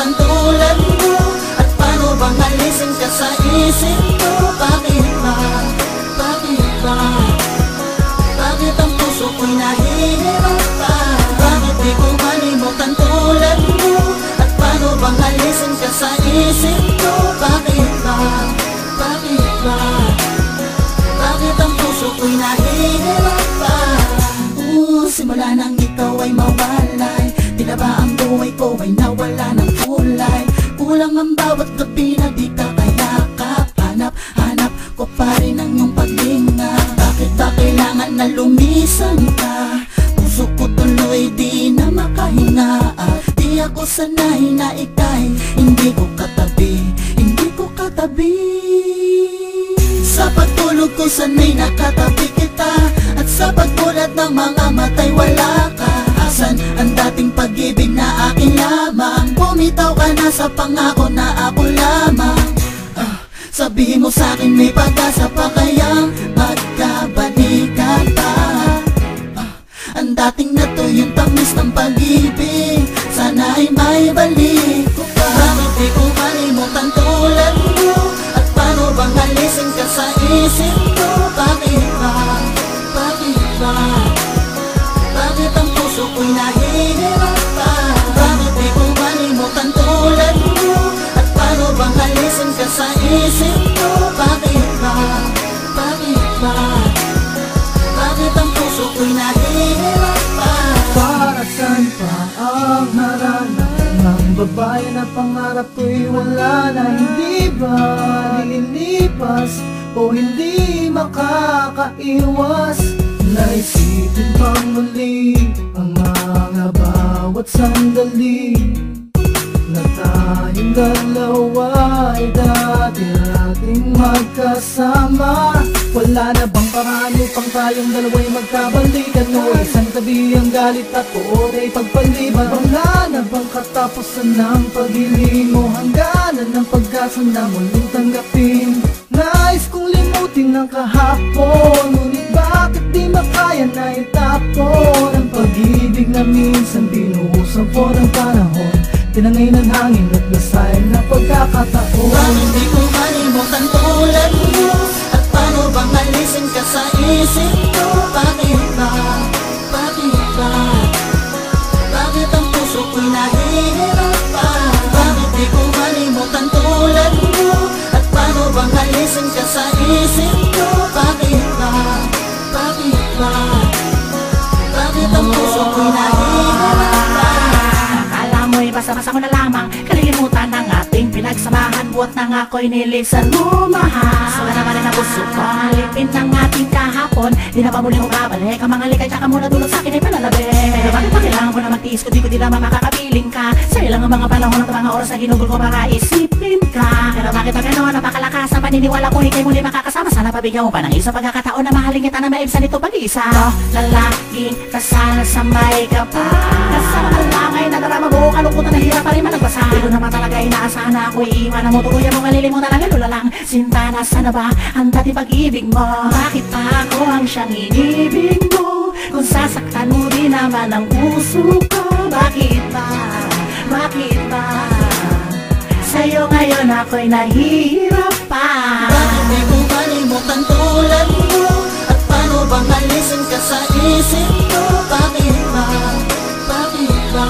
Ang tulad mo, at paano bang alisin ka sa isip ko? Bakit ba? Bakit ba? Bakit ang puso ko'y nahihirapan? Bakit di ko malimutan tulad mo? At paano bang alisin ka sa isip ko? Bakit ba? Bakit ba? Bakit ang puso ko'y nahihirapan? Simula nang ikaw ay mawalay, tila ba ang buhay ko ay nawala ng kulay? Kulang ang bawat gabi na di ka kayakap. Hanap ko pa rin ang iyong paghinga. Bakit ba kailangan na lumisan ka? Puso ko tuloy di na makahinga. Di ako sanay na ika'y hindi ko katabi, hindi ko katabi. Sa pagtulog ko sanay nakatabi kita, at sa pagbulat ng mga matay wala ka. Asan ang dating pag-ibig na akin lamang? Bumitaw ka na sa pangako na ako lamang. Sabihin mo sa'kin may pag-asa pa kayang magkabalikan pa. Ang dating na to yung tamis ng pag-ibig, sana ay may balik ko pa. Bakit di ko malimutan tulad mo? At paano bang alisin ka sa isip ko? Bakit ba? Bakit ba? Bakit ang puso ko'y nahihirapan? Bakit di ko malimutan tulad mo? At paano bang alisin ka sa isip ko? Bakit ba? Bakit ba? Bakit ang puso ko'y nahihirapan? Para saan pa ang harangan ng babae na pangarap ko'y wala na? Hindi ba lilipas o hindi makakaiwas? Naisipin pang muli ang mga bawat sandali na tayong dalawa ay dati nating magkasama. Wala na bang paraan upang tayong dalawa'y magkabalikan? O isang tabi ang galit at poon ay pagpaliban? Wala na bang katapusan ng pag-ibig mo? Hangganan ng pag-asa na muling tanggapin? Nais kong limutin ng kahapon, ngunit bakit di makaya na itapon ang pag-ibig na minsan binuhusan po ng panahon? Tinangay ng hangin at nasayang na pagkakataon. Bakit di ko malimutan tulad mo? At paano bang alisin ka sa isip ko? Bakit ba? Bakit ba? Bakit ang puso ko'y nahihirapan? Bakit di ko malimutan tulad mo? At paano bang alisin ka sa isip ko? Bakit ba? Bakit ba? Bakit ang puso ko'y nahihirapan? Basta-basta ko na lamang kalilimutan ng ating pinagsamahan. Buot nang ako'y nilisan mo, mahal. Sula naman na puso ko ang lipin ng ating kahapon. Di na pa muli mo babalik ang mga likay, tsaka muna tulog sa'kin ay panalabi. Pero bakit pa kailangan ko na magtiis kung di naman makakapiling ka? Sa'yo lang ang mga panahon at mga oras na ginugol ko para isipin ka. Pero bakit pa gano'n? Napakalakas ang paniniwala ko, ikay muli makakasama. Sana pabigyan mo pa ng isang pagkakataon na mahalin kita na maibsan ito pag-isa. Lalaki, kasana sa may kapal. Kasama ka lang ay nadarama mo, kalungkutan na hirap pa rin managbasa. Ito naman talaga inaasahan na ako'y iiwanan mo. Tuluyan mo, malilimutan lang, lula lang. Sinta, nasaan na ba ang dating pag-ibig mo? Bakit pa ako ang siyang inibig mo? Kung sasaktan mo din naman ang puso ko. Bakit ba? Bakit ba? Sa'yo ngayon ako'y nahihirap pa. Bakit di ko malimutan tulad mo? At paano bang alisin ka sa isip ko? Bakit ba? Bakit ba?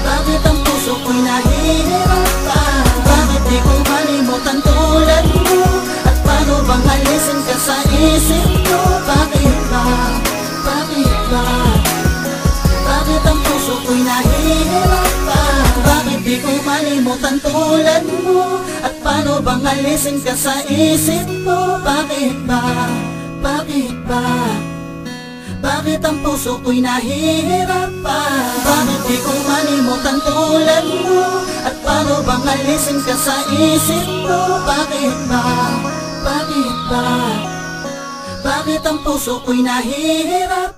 Bakit ang puso ko'y nahihirapan? Bakit di ko malimutan tulad mo? At paano bang alisin ka sa isip ko? Bakit ba? Bakit ba? Bakit ang puso ko'y nahihirapan? Bakit di ko malimutan tulad mo? At paano bang alisin ka sa isip ko? Bakit ba? Bakit ba? Bakit ang puso ko'y nahihirapan? Bakit di ko malimutan tulad mo? At paano bang alisin ka sa isip ko? Bakit ba? Bakit ba? Bakit ang puso ko'y nahihirapan?